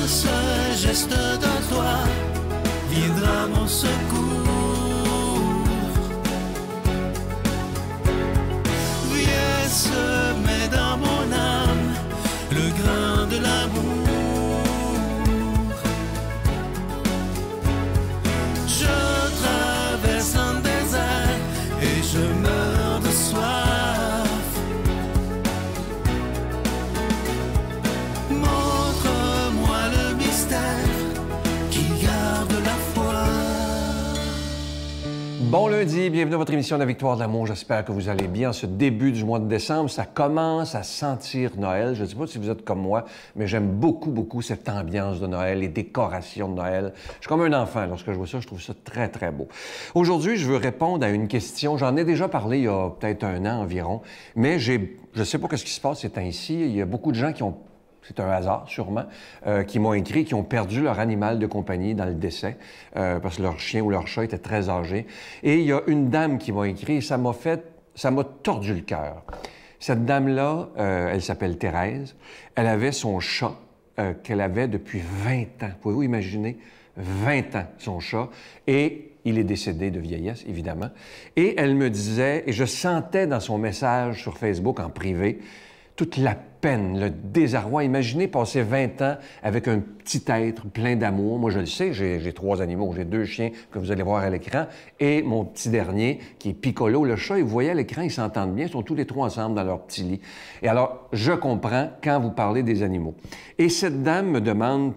ce geste de toi viendra mon secours. Viens semer dans mon âme le grain de l'amour. Je traverse un désert et je meurs de soif. Montre-moi le mystère qui garde la foi. Bon lundi, bienvenue à votre émission La Victoire de l'amour. J'espère que vous allez bien. Ce début du mois de décembre, ça commence à sentir Noël. Je ne sais pas si vous êtes comme moi, mais j'aime beaucoup, beaucoup cette ambiance de Noël, les décorations de Noël. Je suis comme un enfant. Lorsque je vois ça, je trouve ça très, très beau. Aujourd'hui, je veux répondre à une question. J'en ai déjà parlé il y a peut-être un an environ, mais je ne sais pas ce qui se passe ces temps-ci. Il y a beaucoup de gens qui ont... C'est un hasard, sûrement, qui m'ont écrit, qui ont perdu leur animal de compagnie dans le décès, parce que leur chien ou leur chat était très âgé. Et il y a une dame qui m'a écrit, et ça m'a tordu le cœur. Cette dame-là, elle s'appelle Thérèse. Elle avait son chat qu'elle avait depuis 20 ans. Pouvez-vous imaginer? 20 ans, son chat. Et il est décédé de vieillesse, évidemment. Et elle me disait, et je sentais dans son message sur Facebook en privé, toute la peine, le désarroi. Imaginez passer 20 ans avec un petit être plein d'amour. Moi, je le sais, j'ai 3 animaux. J'ai 2 chiens que vous allez voir à l'écran et mon petit dernier, qui est Piccolo, le chat. Et vous voyez à l'écran, ils s'entendent bien. Ils sont tous les 3 ensemble dans leur petit lit. Et alors, je comprends quand vous parlez des animaux. Et cette dame me demande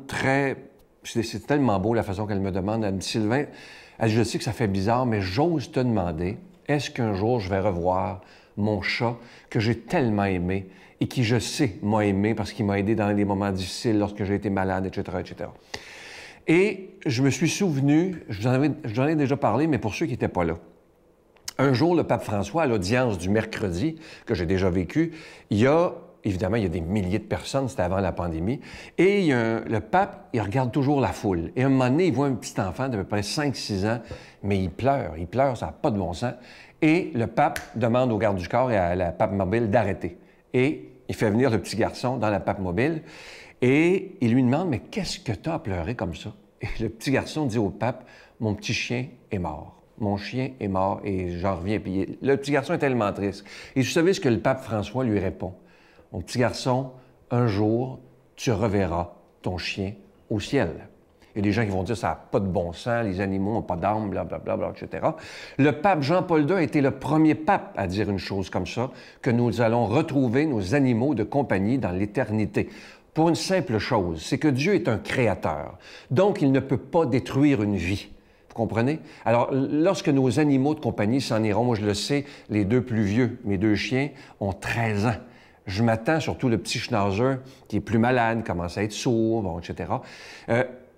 c'est tellement beau la façon qu'elle me demande. Elle me dit, Sylvain, je sais que ça fait bizarre, mais j'ose te demander, est-ce qu'un jour je vais revoir mon chat que j'ai tellement aimé et qui, je sais, m'a aimé parce qu'il m'a aidé dans les moments difficiles lorsque j'ai été malade, etc., etc. Et je me suis souvenu, je vous en ai déjà parlé, mais pour ceux qui n'étaient pas là, un jour, le pape François, à l'audience du mercredi, que j'ai déjà vécu, évidemment, il y a des milliers de personnes, c'était avant la pandémie, et le pape, il regarde toujours la foule. Et à un moment donné, il voit un petit enfant d'à peu près 5-6 ans, mais il pleure, ça n'a pas de bon sens. Et le pape demande au garde du corps et à la pape mobile d'arrêter. Et il fait venir le petit garçon dans la pape mobile et il lui demande « Mais qu'est-ce que tu as à pleurer comme ça? » Et le petit garçon dit au pape « Mon petit chien est mort. Mon chien est mort et j'en reviens. » Puis le petit garçon est tellement triste. Et vous savez ce que le pape François lui répond? « Mon petit garçon, un jour, tu reverras ton chien au ciel. » Il y a des gens qui vont dire « ça n'a pas de bon sens, les animaux n'ont pas d'âme, blablabla, etc. » Le pape Jean-Paul II a été le premier pape à dire une chose comme ça, que nous allons retrouver nos animaux de compagnie dans l'éternité. Pour une simple chose, c'est que Dieu est un créateur, donc il ne peut pas détruire une vie. Vous comprenez? Alors, lorsque nos animaux de compagnie s'en iront, moi je le sais, les 2 plus vieux, mes 2 chiens, ont 13 ans. Je m'attends, surtout le petit schnauzer, qui est plus malade, commence à être sourd, bon, etc.,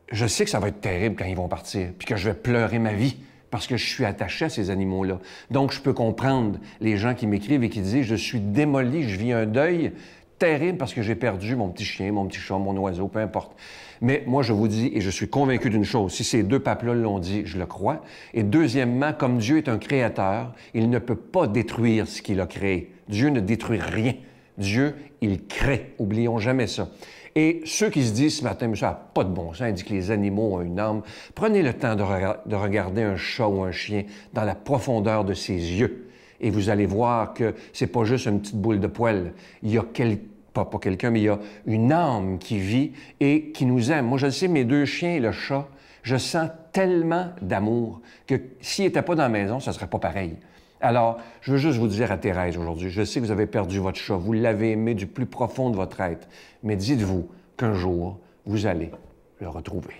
je sais que ça va être terrible quand ils vont partir, puis que je vais pleurer ma vie parce que je suis attaché à ces animaux-là. Donc, je peux comprendre les gens qui m'écrivent et qui disent « Je suis démoli, je vis un deuil terrible parce que j'ai perdu mon petit chien, mon petit chat, mon oiseau, peu importe. » Mais moi, je vous dis, et je suis convaincu d'une chose, si ces 2 papes-là l'ont dit, je le crois. Et deuxièmement, comme Dieu est un créateur, il ne peut pas détruire ce qu'il a créé. Dieu ne détruit rien. Dieu, il crée. Oublions jamais ça. Et ceux qui se disent ce matin, « Mais ça n'a pas de bon sens, il dit que les animaux ont une âme », prenez le temps de regarder un chat ou un chien dans la profondeur de ses yeux. Et vous allez voir que c'est pas juste une petite boule de poil. Il y a pas quelqu'un, mais il y a une âme qui vit et qui nous aime. Moi, je le sais, mes 2 chiens et le chat, je sens tellement d'amour que s'ils n'étaient pas dans la maison, ça ne serait pas pareil. Alors, je veux juste vous dire à Thérèse aujourd'hui, je sais que vous avez perdu votre chat, vous l'avez aimé du plus profond de votre être, mais dites-vous qu'un jour, vous allez le retrouver.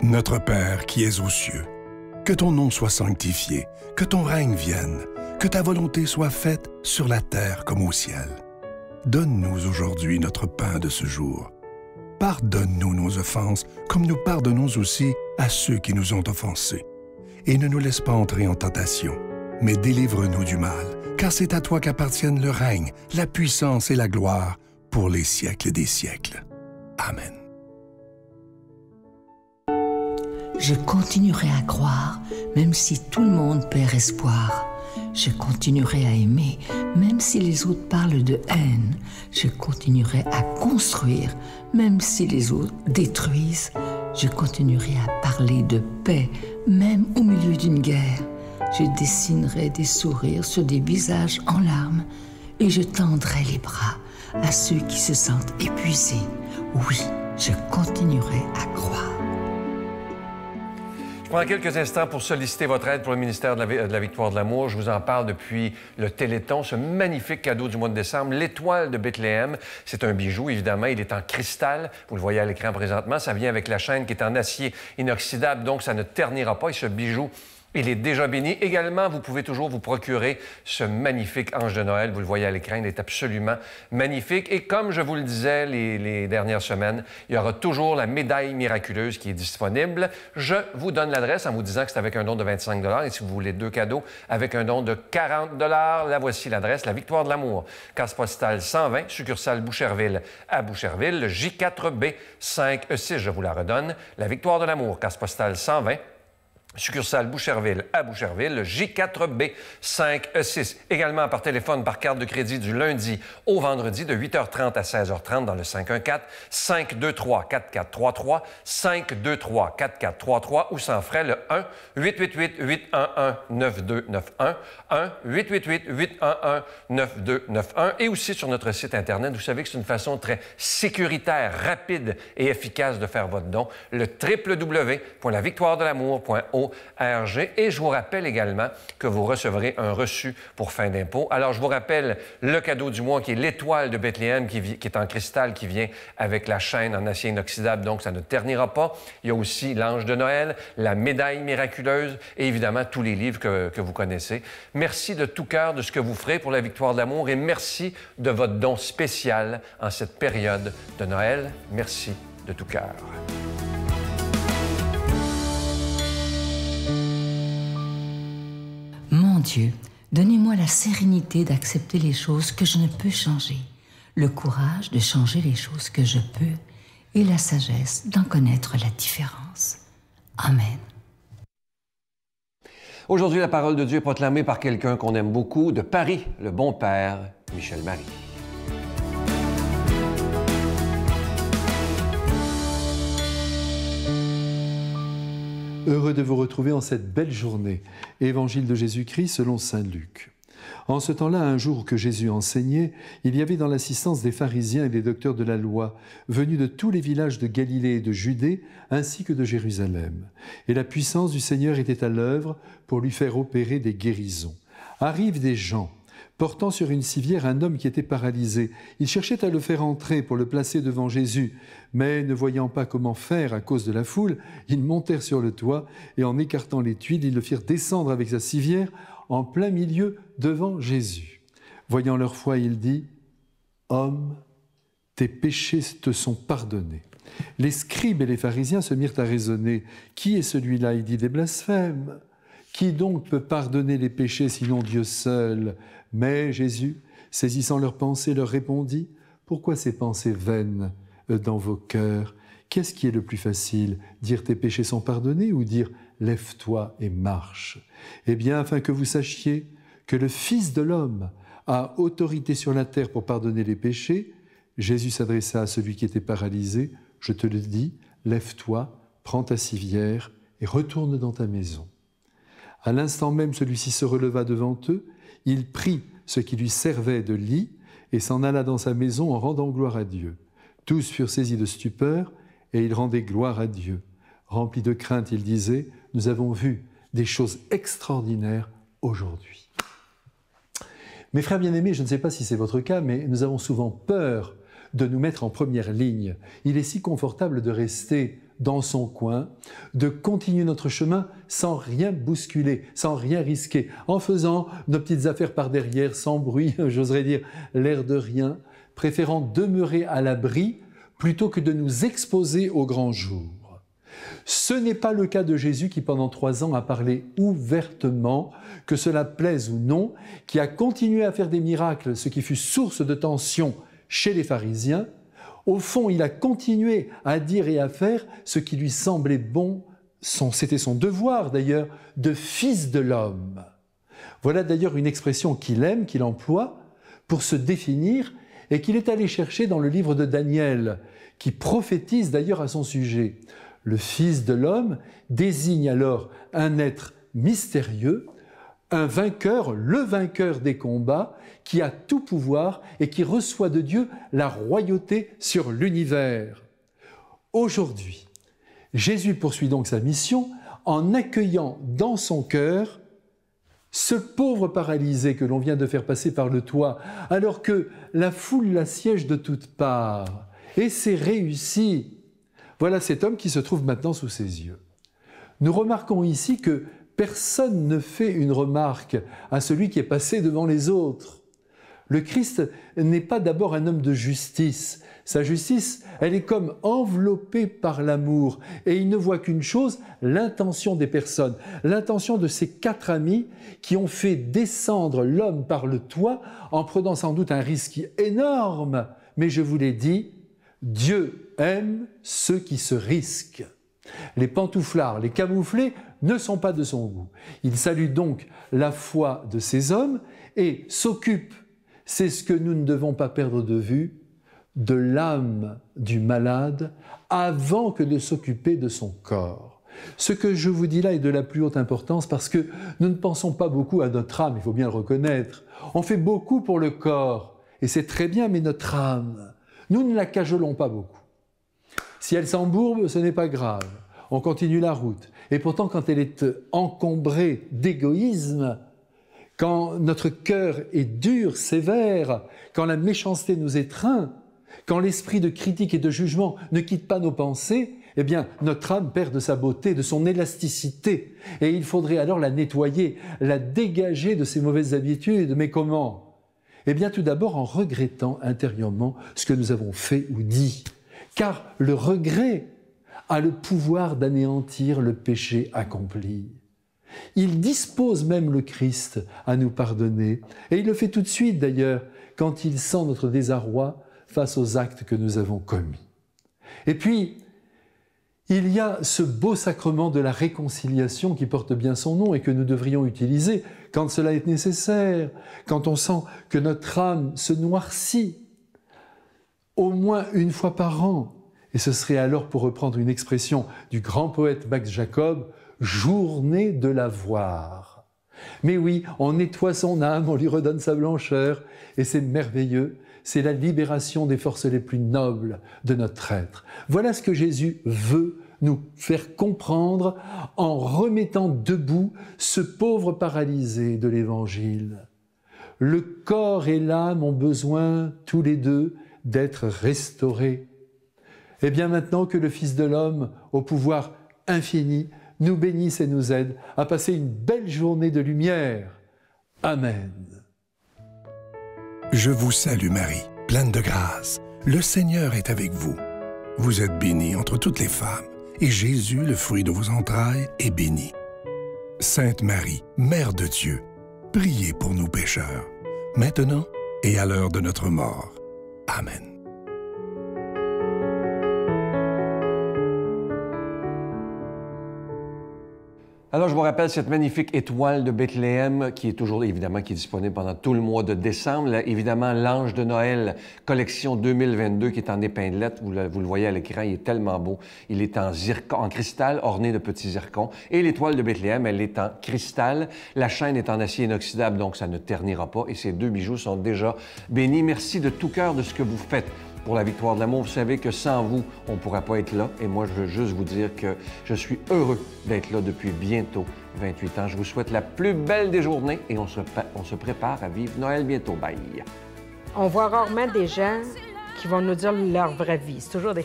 Notre Père qui es aux cieux, que ton nom soit sanctifié, que ton règne vienne, que ta volonté soit faite sur la terre comme au ciel. Donne-nous aujourd'hui notre pain de ce jour. Pardonne-nous nos offenses, comme nous pardonnons aussi à ceux qui nous ont offensés. Et ne nous laisse pas entrer en tentation, mais délivre-nous du mal, car c'est à toi qu'appartiennent le règne, la puissance et la gloire pour les siècles des siècles. Amen. Je continuerai à croire, même si tout le monde perd espoir. Je continuerai à aimer, même si les autres parlent de haine. Je continuerai à construire, même si les autres détruisent. Je continuerai à parler de paix, même au milieu d'une guerre. Je dessinerai des sourires sur des visages en larmes et je tendrai les bras à ceux qui se sentent épuisés. Oui, je continuerai à croire. Je prends quelques instants pour solliciter votre aide pour le ministère de la Victoire de l'Amour. Je vous en parle depuis le Téléthon, ce magnifique cadeau du mois de décembre, l'étoile de Bethléem. C'est un bijou, évidemment. Il est en cristal. Vous le voyez à l'écran présentement. Ça vient avec la chaîne qui est en acier inoxydable, donc ça ne ternira pas. Et ce bijou, il est déjà béni. Également, vous pouvez toujours vous procurer ce magnifique ange de Noël. Vous le voyez à l'écran, il est absolument magnifique. Et comme je vous le disais les dernières semaines, il y aura toujours la médaille miraculeuse qui est disponible. Je vous donne l'adresse en vous disant que c'est avec un don de 25 $. Et si vous voulez 2 cadeaux avec un don de 40 $, la voici l'adresse, la Victoire de l'Amour, case postale 120, succursale Boucherville à Boucherville, le J4B 5E6. Je vous la redonne, la Victoire de l'Amour, case postale 120, succursale Boucherville à Boucherville, le J4B 5E6. Également par téléphone, par carte de crédit du lundi au vendredi de 8h30 à 16h30 dans le 514-523-4433, 523-4433 ou sans frais le 1-888-811-9291, 1-888-811-9291 et aussi sur notre site Internet. Vous savez que c'est une façon très sécuritaire, rapide et efficace de faire votre don, le www.lavictoiredelamour.org. Et je vous rappelle également que vous recevrez un reçu pour fin d'impôt. Alors, je vous rappelle le cadeau du mois qui est l'étoile de Bethléem qui est en cristal, qui vient avec la chaîne en acier inoxydable, donc ça ne ternira pas. Il y a aussi l'ange de Noël, la médaille miraculeuse et évidemment tous les livres que vous connaissez. Merci de tout cœur de ce que vous ferez pour la Victoire de l'Amour et merci de votre don spécial en cette période de Noël. Merci de tout cœur. Mon Dieu, donnez-moi la sérénité d'accepter les choses que je ne peux changer, le courage de changer les choses que je peux et la sagesse d'en connaître la différence. Amen. Aujourd'hui, la parole de Dieu est proclamée par quelqu'un qu'on aime beaucoup, de Paris, le bon père, Michel Marie. Heureux de vous retrouver en cette belle journée. Évangile de Jésus-Christ selon saint Luc. En ce temps-là, un jour que Jésus enseignait, il y avait dans l'assistance des pharisiens et des docteurs de la loi, venus de tous les villages de Galilée et de Judée, ainsi que de Jérusalem. Et la puissance du Seigneur était à l'œuvre pour lui faire opérer des guérisons. Arrivent des gens, portant sur une civière un homme qui était paralysé. Ils cherchaient à le faire entrer pour le placer devant Jésus, mais ne voyant pas comment faire à cause de la foule, ils montèrent sur le toit et en écartant les tuiles, ils le firent descendre avec sa civière en plein milieu devant Jésus. Voyant leur foi, il dit « Homme, tes péchés te sont pardonnés. » Les scribes et les pharisiens se mirent à raisonner. « Qui est celui-là » Il dit des blasphèmes. « Qui donc peut pardonner les péchés sinon Dieu seul ?» Mais Jésus, saisissant leurs pensées, leur répondit « Pourquoi ces pensées vaines dans vos cœurs? Qu'est-ce qui est le plus facile? Dire tes péchés sont pardonnés ou dire lève-toi et marche? Eh bien, afin que vous sachiez que le Fils de l'homme a autorité sur la terre pour pardonner les péchés, Jésus s'adressa à celui qui était paralysé. Je te le dis, lève-toi, prends ta civière et retourne dans ta maison. À l'instant même, celui-ci se releva devant eux. Il prit ce qui lui servait de lit et s'en alla dans sa maison en rendant gloire à Dieu. Tous furent saisis de stupeur et ils rendaient gloire à Dieu. Remplis de crainte, ils disaient « Nous avons vu des choses extraordinaires aujourd'hui. » Mes frères bien-aimés, je ne sais pas si c'est votre cas, mais nous avons souvent peur de nous mettre en première ligne. Il est si confortable de rester dans son coin, de continuer notre chemin sans rien bousculer, sans rien risquer, en faisant nos petites affaires par derrière, sans bruit, j'oserais dire l'air de rien, préférant demeurer à l'abri plutôt que de nous exposer au grand jour. Ce n'est pas le cas de Jésus qui pendant 3 ans a parlé ouvertement, que cela plaise ou non, qui a continué à faire des miracles, ce qui fut source de tension chez les pharisiens. Au fond, il a continué à dire et à faire ce qui lui semblait bon, c'était son devoir d'ailleurs, de fils de l'homme. Voilà d'ailleurs une expression qu'il aime, qu'il emploie pour se définir et qu'il est allé chercher dans le livre de Daniel, qui prophétise d'ailleurs à son sujet. Le Fils de l'homme désigne alors un être mystérieux, un vainqueur, le vainqueur des combats, qui a tout pouvoir et qui reçoit de Dieu la royauté sur l'univers. Aujourd'hui, Jésus poursuit donc sa mission en accueillant dans son cœur ce pauvre paralysé que l'on vient de faire passer par le toit, alors que la foule l'assiège de toutes parts. Et c'est réussi. Voilà cet homme qui se trouve maintenant sous ses yeux. Nous remarquons ici que personne ne fait une remarque à celui qui est passé devant les autres. Le Christ n'est pas d'abord un homme de justice. Sa justice, elle est comme enveloppée par l'amour. Et il ne voit qu'une chose, l'intention des personnes, l'intention de ces 4 amis qui ont fait descendre l'homme par le toit en prenant sans doute un risque énorme. Mais je vous l'ai dit, Dieu aime ceux qui se risquent. Les pantouflards, les camouflés ne sont pas de son goût. Il salue donc la foi de ces hommes et s'occupe, c'est ce que nous ne devons pas perdre de vue, de l'âme du malade avant que de s'occuper de son corps. Ce que je vous dis là est de la plus haute importance parce que nous ne pensons pas beaucoup à notre âme, il faut bien le reconnaître. On fait beaucoup pour le corps et c'est très bien, mais notre âme, nous ne la cajolons pas beaucoup. Si elle s'embourbe, ce n'est pas grave. On continue la route. Et pourtant, quand elle est encombrée d'égoïsme, quand notre cœur est dur, sévère, quand la méchanceté nous étreint, quand l'esprit de critique et de jugement ne quitte pas nos pensées, eh bien, notre âme perd de sa beauté, de son élasticité. Et il faudrait alors la nettoyer, la dégager de ses mauvaises habitudes. Mais comment? Eh bien, tout d'abord en regrettant intérieurement ce que nous avons fait ou dit. Car le regret a le pouvoir d'anéantir le péché accompli. Il dispose même le Christ à nous pardonner, et il le fait tout de suite d'ailleurs, quand il sent notre désarroi face aux actes que nous avons commis. Et puis, il y a ce beau sacrement de la réconciliation qui porte bien son nom et que nous devrions utiliser quand cela est nécessaire, quand on sent que notre âme se noircit, au moins une fois par an. Et ce serait alors, pour reprendre une expression du grand poète Max Jacob, « journée de la voir ». Mais oui, on nettoie son âme, on lui redonne sa blancheur, et c'est merveilleux, c'est la libération des forces les plus nobles de notre être. Voilà ce que Jésus veut nous faire comprendre en remettant debout ce pauvre paralysé de l'Évangile. Le corps et l'âme ont besoin, tous les deux, d'être restaurés. Et bien maintenant que le Fils de l'homme, au pouvoir infini, nous bénisse et nous aide à passer une belle journée de lumière. Amen. Je vous salue Marie, pleine de grâce. Le Seigneur est avec vous. Vous êtes bénie entre toutes les femmes, et Jésus, le fruit de vos entrailles, est béni. Sainte Marie, Mère de Dieu, priez pour nous pécheurs, maintenant et à l'heure de notre mort. Amen. Alors, je vous rappelle cette magnifique étoile de Bethléem qui est toujours, évidemment, qui est disponible pendant tout le mois de décembre. Là, évidemment, l'Ange de Noël, collection 2022, qui est en épinglette. Vous le voyez à l'écran, il est tellement beau. Il est en zircon, en cristal, orné de petits zircons. Et l'étoile de Bethléem, elle est en cristal. La chaîne est en acier inoxydable, donc ça ne ternira pas. Et ces 2 bijoux sont déjà bénis. Merci de tout cœur de ce que vous faites pour la victoire de l'amour. Vous savez que sans vous, on ne pourra pas être là. Et moi, je veux juste vous dire que je suis heureux d'être là depuis bientôt 28 ans. Je vous souhaite la plus belle des journées et on se prépare à vivre Noël bientôt. Bye! On voit rarement des gens qui vont nous dire leur vraie vie. C'est toujours des...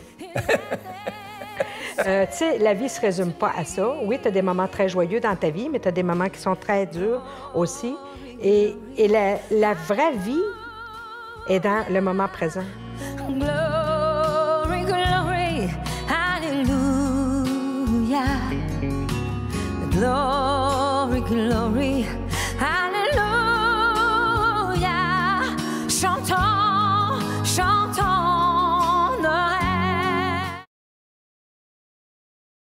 Tu sais, la vie ne se résume pas à ça. Oui, tu as des moments très joyeux dans ta vie, mais tu as des moments qui sont très durs aussi. Et la vraie vie est dans le moment présent. Glory, glory, hallelujah. Glory, glory,